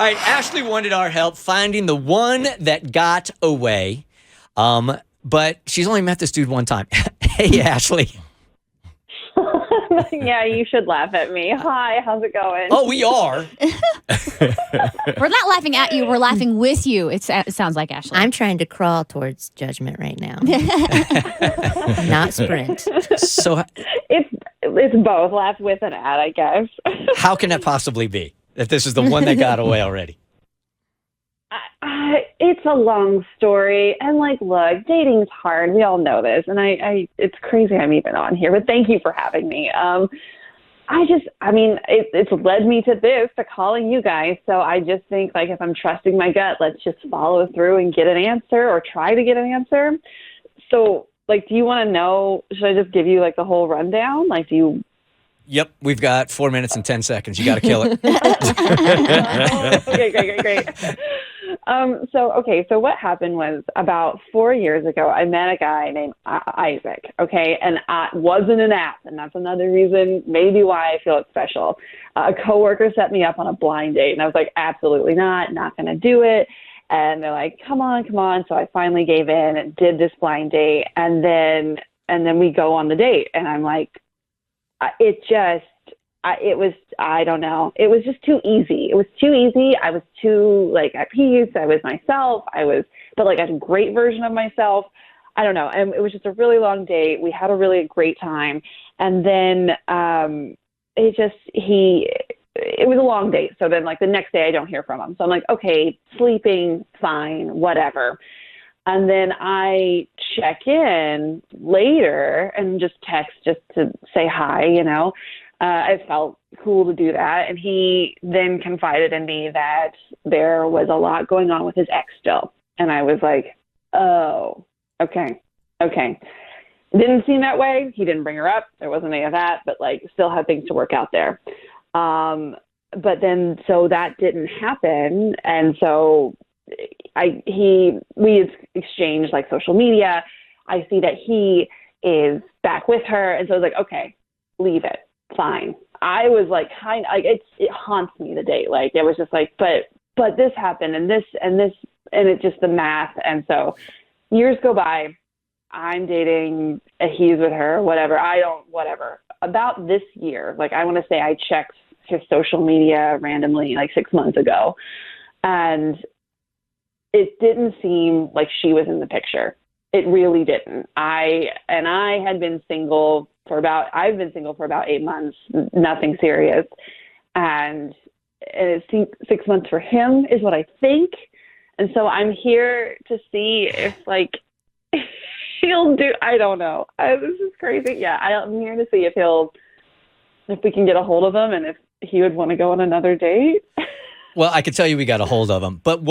All right, Ashley wanted our help finding the one that got away. But she's only met this dude one time. Hey, Ashley. Yeah, you should laugh at me. Hi, how's it going? Oh, we are. We're not laughing at you. We're laughing with you. It sounds like, Ashley. I'm trying to crawl towards judgment right now. Not sprint. So It's both. Laugh with and at, I guess. how can that possibly be? That this is the one that got away already? It's a long story, and look, dating's hard. We all know this, and it's crazy I'm even on here. But thank you for having me. It's led me to calling you guys. So I just think if I'm trusting my gut, let's just follow through and get an answer or try to get an answer. So do you want to know? Should I just give you the whole rundown? Do you? Yep, we've got 4 minutes and 10 seconds. You got to kill it. Okay, great. So what happened was about 4 years ago, I met a guy named Isaac, okay? And I wasn't an app, and that's another reason maybe why I feel it's special. A coworker set me up on a blind date, and I was like, absolutely not going to do it. And they're like, come on. So I finally gave in and did this blind date, and then we go on the date, and I'm like, it was, I don't know. It was just too easy. It was too easy. I was too at peace. I was myself. But a great version of myself. I don't know. And it was just a really long date. We had a really great time. And then, it was a long date. So then the next day I don't hear from him. So I'm like, okay, sleeping, fine, whatever. And then I check in later and just text just to say hi, It felt cool to do that. And he then confided in me that there was a lot going on with his ex still. And I was like, oh, okay. It didn't seem that way. He didn't bring her up. There wasn't any of that, but still had things to work out there. But then, so that didn't happen. And so we had exchanged social media. I see that he is back with her. And so I was like, okay, leave it. Fine. I was it haunts me the date. It was just but this happened and this, and it's just the math. And so years go by, I'm dating, he's with her, whatever. About this year, I want to say I checked his social media randomly 6 months ago. And it didn't seem like she was in the picture. It really didn't. I had been single I've been single for about 8 months, nothing serious. And it seems 6 months for him is what I think. And so I'm here to see if he'll do, I don't know. This is crazy. Yeah. I'm here to see if we can get a hold of him and if he would want to go on another date. Well, I could tell you we got a hold of him. But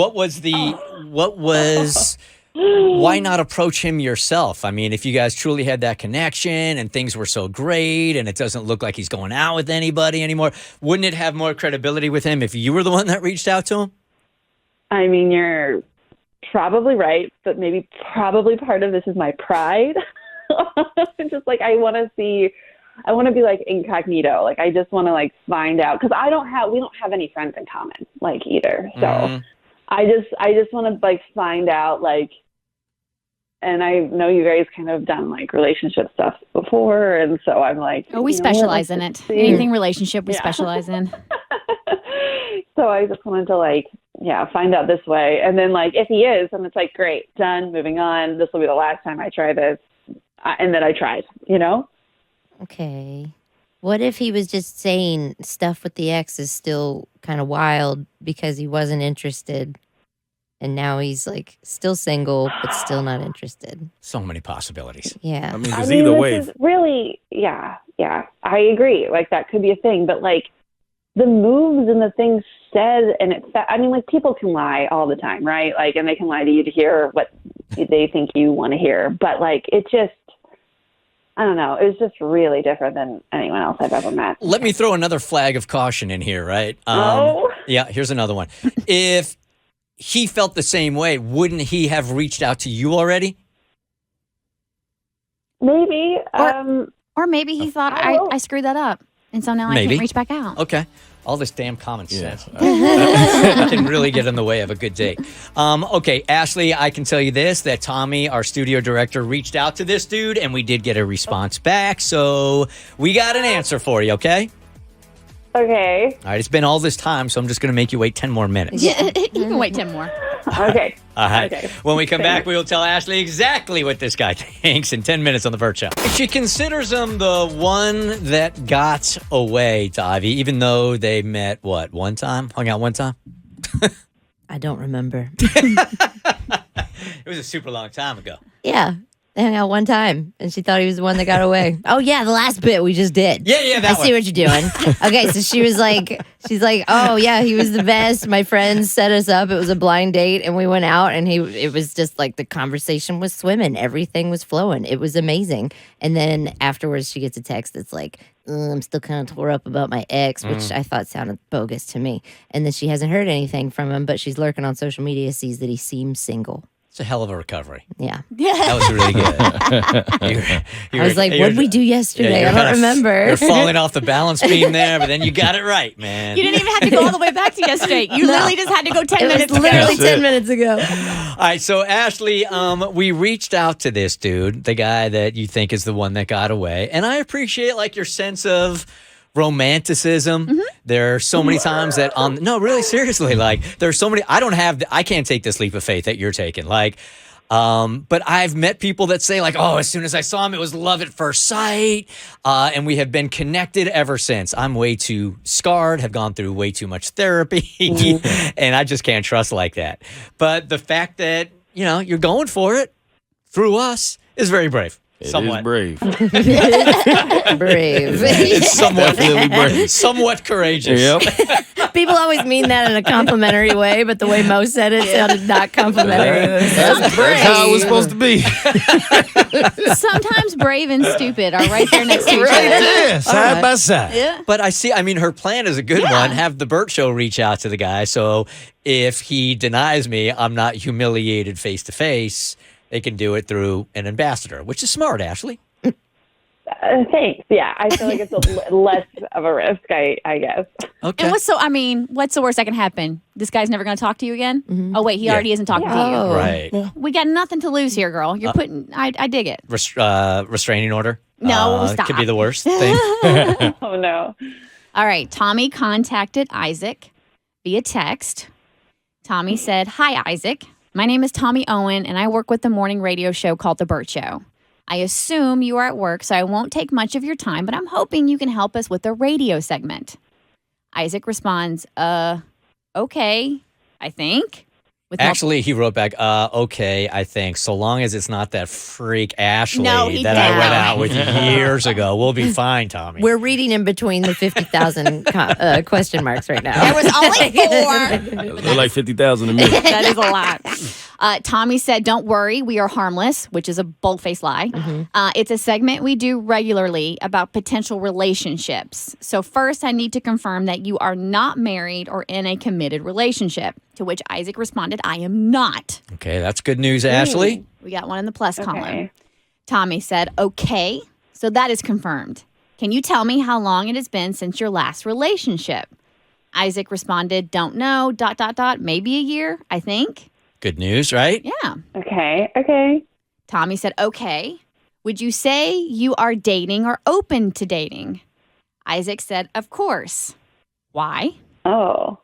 why not approach him yourself? I mean, if you guys truly had that connection and things were so great and it doesn't look like he's going out with anybody anymore, wouldn't it have more credibility with him if you were the one that reached out to him? I mean, you're probably right, but probably part of this is my pride. Just I want to be incognito. I just want to find out, because we don't have any friends in common either. So I just want to find out and I know you guys kind of done relationship stuff before, and so I'm we specialize in it. Anything relationship we specialize in. So I just wanted to find out this way, and then if he is, then it's great, done, moving on. This will be the last time I try this, and then I tried, Okay. What if he was just saying stuff with the ex is still kind of wild because he wasn't interested, and now he's still single but still not interested? So many possibilities. Yeah. Because either way, is really, yeah, I agree. That could be a thing, but the moves and the things said, and people can lie all the time, right? And they can lie to you to hear what they think you want to hear, but it just, I don't know. It was just really different than anyone else I've ever met. Let me throw another flag of caution in here, right? Yeah, here's another one. If he felt the same way, wouldn't he have reached out to you already? Maybe. Or maybe he thought, I screwed that up. And so now I can't reach back out. Okay. All this damn common sense. I can really get in the way of a good date. Okay, Ashley, I can tell you this, that Tommy, our studio director, reached out to this dude, and we did get a response back. So we got an answer for you, okay? Okay. All right, it's been all this time, so I'm just going to make you wait 10 more minutes. Yeah, you can wait 10 more. Okay. All right. Okay. When we come back, we will tell Ashley exactly what this guy thinks in 10 minutes on The Bert Show. She considers him the one that got away to Ivy, even though they met, one time? Hung out one time? I don't remember. It was a super long time ago. Yeah. They hung out one time, and she thought he was the one that got away. Oh, yeah, the last bit we just did. Yeah, that I see what you're doing. Okay, so she's like, oh, yeah, he was the best. My friends set us up. It was a blind date, and we went out, and it was just like the conversation was swimming. Everything was flowing. It was amazing. And then afterwards, she gets a text that's like, I'm still kind of tore up about my ex, which I thought sounded bogus to me. And then she hasn't heard anything from him, but she's lurking on social media, sees that he seems single. It's a hell of a recovery. Yeah. That was really good. I was like, what did we do yesterday? I don't remember. You're falling off the balance beam there, but then you got it right, man. You didn't even have to go all the way back to yesterday. You literally just had to go 10 minutes ago. Literally 10 minutes ago. All right, so Ashley, we reached out to this dude, the guy that you think is the one that got away, and I appreciate like your sense of romanticism. There are so many times that no, really seriously, like there's so many. I can't take this leap of faith that you're taking. Like, but I've met people that say like, oh, as soon as I saw him, it was love at first sight, and we have been connected ever since. I'm way too scarred, have gone through way too much therapy, and I just can't trust like that. But the fact that you're going for it through us is very brave. Somewhat brave. Brave. It's Definitely brave. somewhat courageous. Yep. People always mean that in a complimentary way, but the way Mo said it sounded not complimentary. That's how it was supposed to be. Sometimes brave and stupid are right there next to each Right other. there, side by side. Yeah. But her plan is a good one. Have the Bert Show reach out to the guy. So if he denies me, I'm not humiliated face to face. They can do it through an ambassador, which is smart, Ashley. Thanks. Yeah, I feel like it's less of a risk, I guess. Okay. And what's the worst that can happen? This guy's never going to talk to you again? Oh, wait, he already isn't talking to you. Oh. Right. We got nothing to lose here, girl. You're I dig it. Restraining order? No, stop. Could be the worst thing. Oh, no. All right, Tommy contacted Isaac via text. Tommy said, "Hi, Isaac. My name is Tommy Owen, and I work with the morning radio show called The Bert Show. I assume you are at work, so I won't take much of your time, but I'm hoping you can help us with the radio segment." Isaac responds, okay, I think. Actually, he wrote back, okay, I think, so long as it's not that freak Ashley No, he that I went didn't. out with years ago. We'll be fine, Tommy. We're reading in between the 50,000 question marks right now. There was only 4. They're like 50,000 a minute. That is a lot. Tommy said, "Don't worry, we are harmless," which is a bold-faced lie. It's a segment we do regularly about potential relationships. So first, I need to confirm that you are not married or in a committed relationship. To which Isaac responded, "I am not." Okay, that's good news, Ashley. We got one in the plus column. Okay. Tommy said, "Okay, so that is confirmed. Can you tell me how long it has been since your last relationship?" Isaac responded, "Don't know, ... maybe a year, I think." Good news, right? Yeah. Okay. Tommy said, "Okay. Would you say you are dating or open to dating?" Isaac said, "Of course." "Why?" Oh.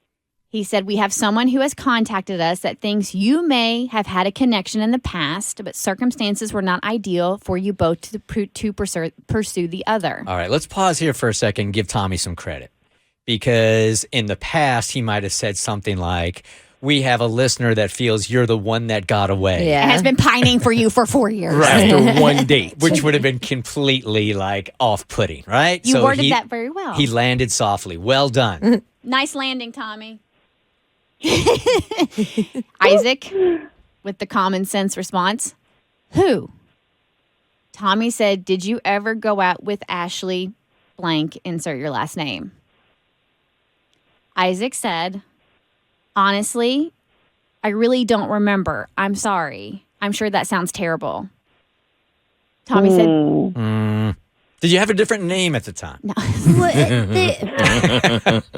He said, "We have someone who has contacted us that thinks you may have had a connection in the past, but circumstances were not ideal for you both to pursue the other." All right, let's pause here for a second and give Tommy some credit. Because in the past, he might have said something like, "We have a listener that feels you're the one that got away." And has been pining for you for 4 years. After one date. Which would have been completely like off-putting, right? You worded that very well. He landed softly. Well done. Nice landing, Tommy. Isaac, with the common sense response, "Who?" Tommy said, "Did you ever go out with Ashley blank, insert your last name?" Isaac said, "Honestly, I really don't remember. I'm sorry. I'm sure that sounds terrible." Tommy said, Did you have a different name at the time? No.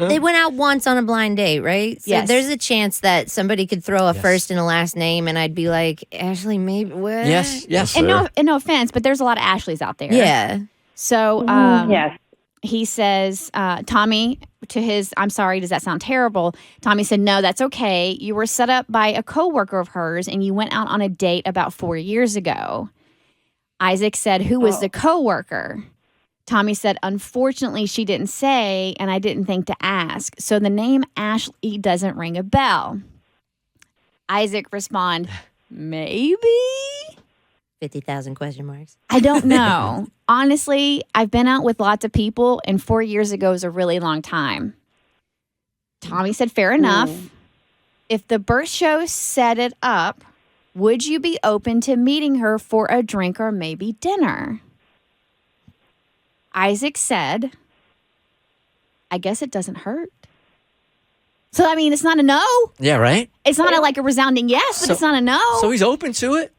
They went out once on a blind date, right? So Yes. there's a chance that somebody could throw a Yes. first and a last name, and I'd be like, Ashley, maybe what? Yes. And no offense, but there's a lot of Ashleys out there. Yeah. So Yes. he says, Tommy, to his, I'm sorry, does that sound terrible? Tommy said, no, that's okay. You were set up by a coworker of hers and you went out on a date about 4 years ago. Isaac said, who was the coworker? Tommy said, unfortunately, she didn't say, and I didn't think to ask. So the name Ashley doesn't ring a bell. Isaac responded, maybe? 50,000 question marks. I don't know. Honestly, I've been out with lots of people, and 4 years ago is a really long time. Tommy said, fair enough. If the Bert Show set it up, would you be open to meeting her for a drink or maybe dinner? Isaac said, I guess it doesn't hurt. So, I mean, it's not a no. Yeah, right? It's not like a resounding yes, but So- it's not a no. So he's open to it?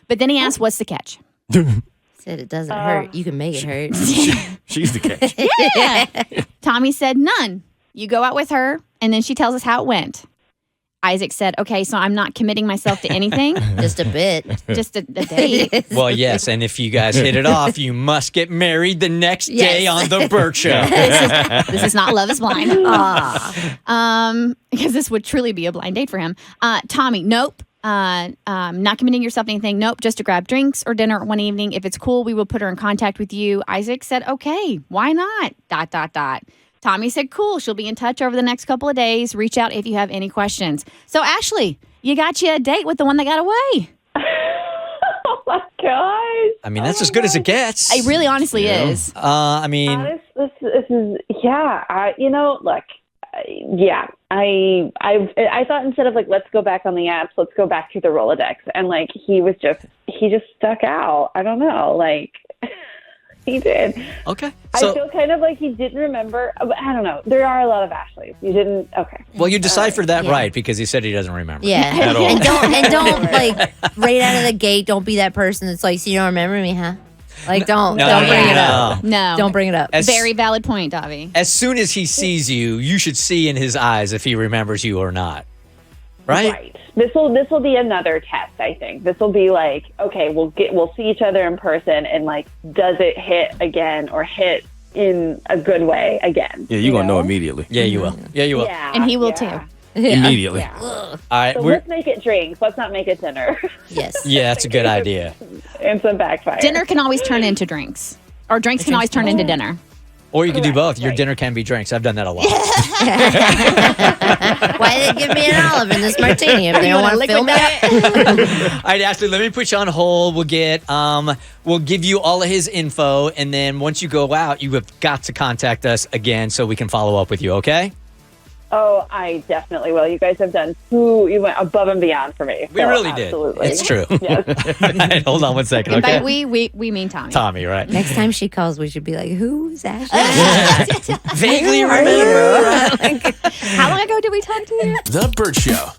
But then he asked, what's the catch? Said it doesn't hurt. You can make it hurt. She's the catch. Yeah. Tommy said, none. You go out with her, and then she tells us how it went. Isaac said, okay, so I'm not committing myself to anything, Just a bit. just a date. Well, yes. And if you guys hit it off, you must get married the next day Yes. on the Bert Show. This is not Love is Blind. Because this would truly be a blind date for him. Tommy, nope. Not committing yourself to anything. Nope. Just to grab drinks or dinner one evening. If it's cool, we will put her in contact with you. Isaac said, okay, why not? ... Tommy said, cool. She'll be in touch over the next couple of days. Reach out if you have any questions. So, Ashley, you got you a date with the one that got away. Oh my gosh. I mean, that's as good as it gets. It really honestly is. I mean, This is yeah. Look, yeah. I thought instead of like let's go back on the apps, let's go back to the Rolodex, and like he just stuck out. I don't know, like he did. okay. I So, feel kind of like he didn't remember. I don't know. There are a lot of Ashleys. You didn't. Okay. well, you deciphered that Yeah. right because he said he doesn't remember. Yeah. At all. And don't like right out of the gate, don't be that person that's like, so you don't remember me, huh? Like don't bring it up. No. Don't bring it up. As- Very valid point, Davi. As soon as he sees you, you should see in his eyes if he remembers you or not. Right? Right. This will be another test. I think this will be like, okay, we'll see each other in person, and like, does it hit again or hit in a good way again? Yeah, you're going to know immediately. Yeah, you will. Yeah, you will. Yeah, And he will yeah. too. Immediately. Yeah. All right. So We're, let's make it drinks. Let's not make it dinner. Yes. yeah, that's a good idea. And some backfire. Dinner can always turn into drinks, or drinks can always turn into dinner. Or you can do Correct, both. Your right. dinner can be drinks. I've done that a lot. Why they give me an olive in this martini if they don't want to fill me up? All right, Ashley, let me put you on hold. We'll give you all of his info, and then once you go out, you have got to contact us again so we can follow up with you, okay? Oh, I definitely will. You guys have done you went above and beyond for me. We So, really did. absolutely. It's true. Yes. All right, hold on one second, And okay? by we mean Tommy. Tommy, right? Next time she calls, we should be like, who's Ashley? Vaguely remember. How long ago did we talk to you? The Bert Show.